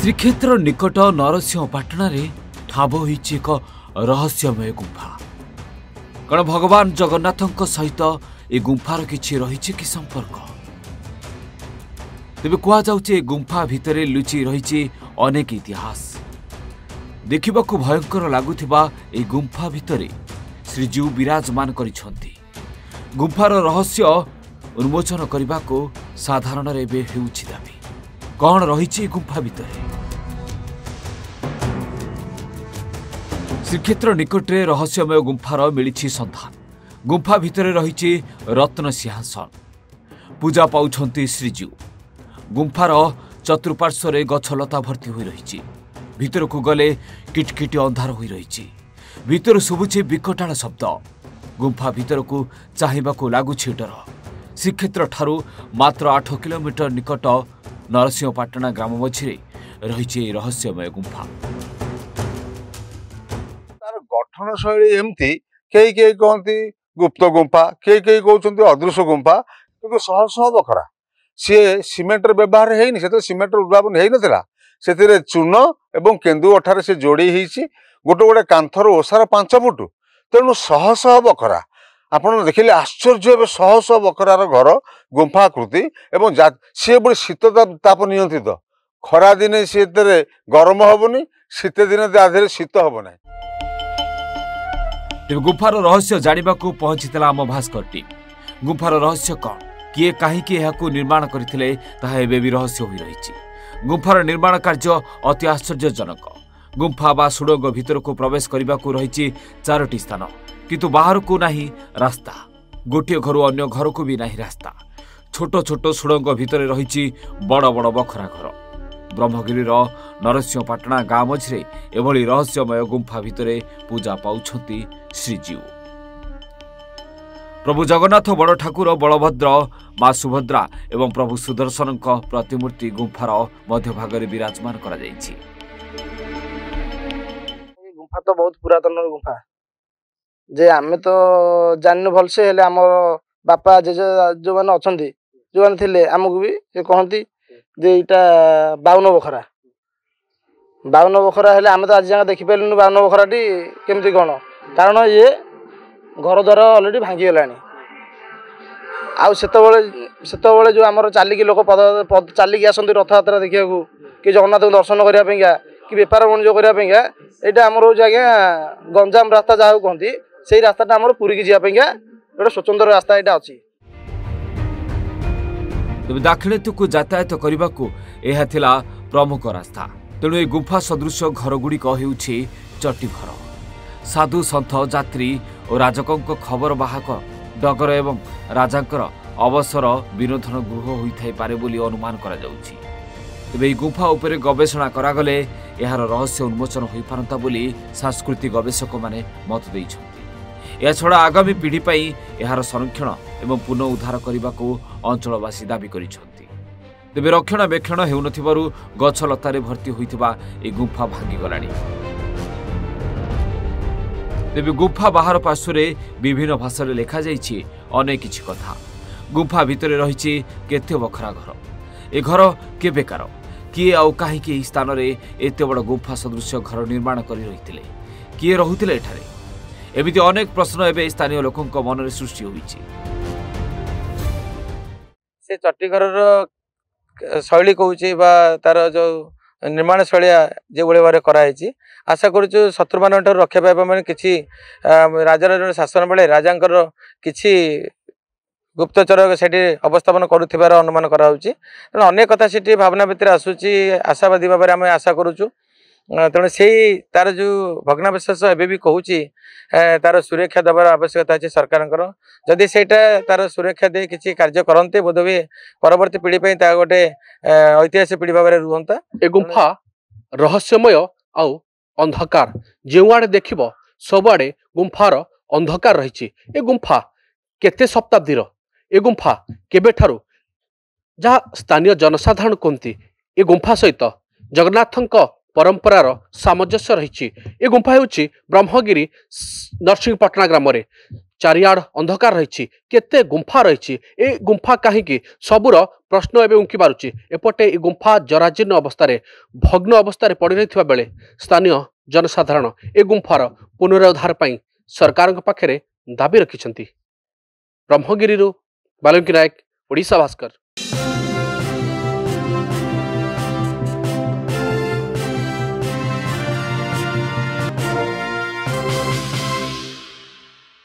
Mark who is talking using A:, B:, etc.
A: श्रीक्षेत्र निकट नरसिंहपाटना ठाब होइछि एक रहस्यमय गुंफा। कण भगवान जगन्नाथ सहित ए गुंफार किछि रहिछि कि संपर्क? तेबे कुआ जाउछि ए गुंफा भितरे लुचि रहिछि अनेक इतिहास। देखिबाकू भयंकर लागुथिबा ए गुंफा भितरे श्रीजीव विराजमान करिछन्ति। गुंफार रहस्य उन्मोचन करबाकू साधारण एबे हेउछि दाबी। कौन रही गुंफा भितर? श्रीक्षेत्र निकटरे रहस्यमय गुंफार मिली सन्धान। गुंफा भितर रही रत्न सिंहासन। पूजा पाउछन्ति श्रीजीव। गुंफार चतुर्पार्श्वर गछलता भर्ती हो रही। भितर को गले किटकिटी अंधार हो रही। भितर शुभुछि विकटाल शब्द। गुंफा भितर को चाहिबाकू लागुछि डर। श्रीक्षेत्र ठारू मात्र 8 किलोमीटर निकट नरसिंहपाटना ग्राम मझे रही रहस्यमय गुंफा।
B: तार गठन शैली एमती कई कहती गुप्त गुंफा, कई कहते अदृश्य गुंफा, किंतु शह शह बखरा सी सीमेंटर व्यवहार है से सीमेंटर उद्भावन हो नाला से चून एवं केन्दु अठार से जोड़ी गोटे गोटे कांथर ओसार 5 फुट। तेणु शह शह बखरा आपड़ देखिले आश्चर्य। शह शह बखरार घर गुंफाकृति एवं सी बड़ी शीत ताप नियंत्रित। खरा दिने सी गरम हेनी, शीत दिन आधे शीत हम ना।
A: गुंफार रहस्य जानिबाकू पहुंचीला आम भास्कर टीम। गुंफार रहस्य कौन, किए कहीं निर्माण करथिले ताहा एबे भी रहस्य होई रहिछि। गुंफार निर्माण कार्य अति आश्चर्यजनक। गुंफा बा सुड़ंग भितर को प्रवेश करबाकू रहिछि 4टी स्थान, किंतु बाहर को नहीं रास्ता। गोटे घर अन्य घर को भी नहीं रास्ता। छोट छोट सुड़ंग भितर रही बड़ बड़ बखरा घर। ब्रह्मगिरीर नरसिंहपाटना गाँ मझे एभली रहस्यमय गुंफा भितर पूजा पाउछन्ति श्रीजीव। प्रभु जगन्नाथ, बड़ ठाकुर बलभद्र, माँ सुभद्रा एवं प्रभु सुदर्शन प्रतिमूर्ति गुंफार मध्य भाग में विराजमान करा जायछि।
C: गुंफा तो बहुत पुरातन गुंफा जे आमे तो जाननु भलसे हेले हमर बापा जेजे जो माने अछंती जो माने थिले हमकु भी से कहंती जे इटा 52 बखरा हेले आमे तो आज जांगा देखि पेलनु 52 बखराटी केमती कोन, कारण ये घर द्वार ऑलरेडी भांगी गलानी। आ सेतबेले जो हमर चाली की लोक पद चाली की आसंती रथयात्रा देखिया को कि जगन्नाथ को दर्शन करिया पेंगा कि व्यापार वाणिज्य करिया पेंगा एटा हमर हो जागे गंजाम रास्ता जाहु कहंती से रास्ता आम पुरी की जापेगा गोटे स्वतंत्र रास्ता यहाँ अच्छी।
A: तेज दाक्षिणात्य को यातायात करने को यह थिला प्रमुख रास्ता। तेणु ये गुंफा सदृश घर गुड़िक होउछि चटी घर। साधु सन्थ यात्री और राजकों खबर बाहक डगर एवं राजांकर अवसर विनोदन गृह होइथाइ पारे बोली अनुमान करा जाउछि। तेबे এই गुंफा उपरे गवेषणा करागले यार रहस्य उन्मोचन होई पारंता बोली सांस्कृतिक गवेषक माने मत दैछन्ति। छड़ा आगामी पीढ़ी पाई यार संरक्षण एवं पुनः उद्धार करने को अंचलवासी दाबी करिछन्ति। तेबे रक्षणाबेक्षण हेउनथिबारु गछलतारे भर्ती होइथिबा ए गुंफा भांगी गलानी। तेबे गुंफा बाहर पार्श्वरे विभिन्न भाषा लेखा जाइछि अनेक किछि कथा। गुंफा भितरे रहिछि केते बखरा घर। ए घर केबेकार किए आउ कहीं स्थान में एत बड़ गुंफा सदृश घर निर्माण कर रही किए रुले एठारे एमती अनेक प्रश्न एवं स्थानीय लोकों मन में सृष्टि होइछि।
C: से चट्टी घर शैली कहूँ तार जो निर्माण शैली जो भाव कराई आशा करुचु शत्रु मान रक्षा पाइबा मैंने कि राजार शासन बेले राजांकर किछि गुप्तचर से अवस्थापन करुथिबार अनुमान कराउछि। तेणु अनेक कथा से भावना भितर आसूची आशावादी भाव में आम आशा करुचु। तेणु से तार जो भग्नावशेष एवं भी कहूँ तार सुरक्षा देवार आवश्यकता अच्छे सरकार। जदि सेटा तार सुरक्षा दे किसी कार्य करते बोध हुए परवर्ती पीढ़ी गोटे ऐतिहासिक पीढ़ी भाव में रुहंता।
D: ए गुंफा रहस्यमय आउ अंधकार जो आड़े देखिब सबुआड़े गुंफार अंधकार रही। ए गुंफा केते शताब्दीर ए गुंफा केबेठारु जहाँ स्थानीय जनसाधारण कहती ए गुंफा सहित जगन्नाथଙ୍କ परंपरार सामंजस्य रही। ए गुंफा होउछि ब्रह्मगिरी नरसिंहपाटना ग्राम चारिआड अंधकार रही केते गुंफा रही ए गुंफा कहीं सबूर प्रश्न एवं उंकी पारुची एपटे ए गुंफा जराजीर्ण अवस्था भग्न अवस्था पड़ रही बेले स्थानीय जनसाधारण ए गुंफार पुनरुद्धार पर सरकार पाखे दाबी रखिंट। ब्रह्मगिरी बाल्मीकि नायक, ओडिशा भास्कर।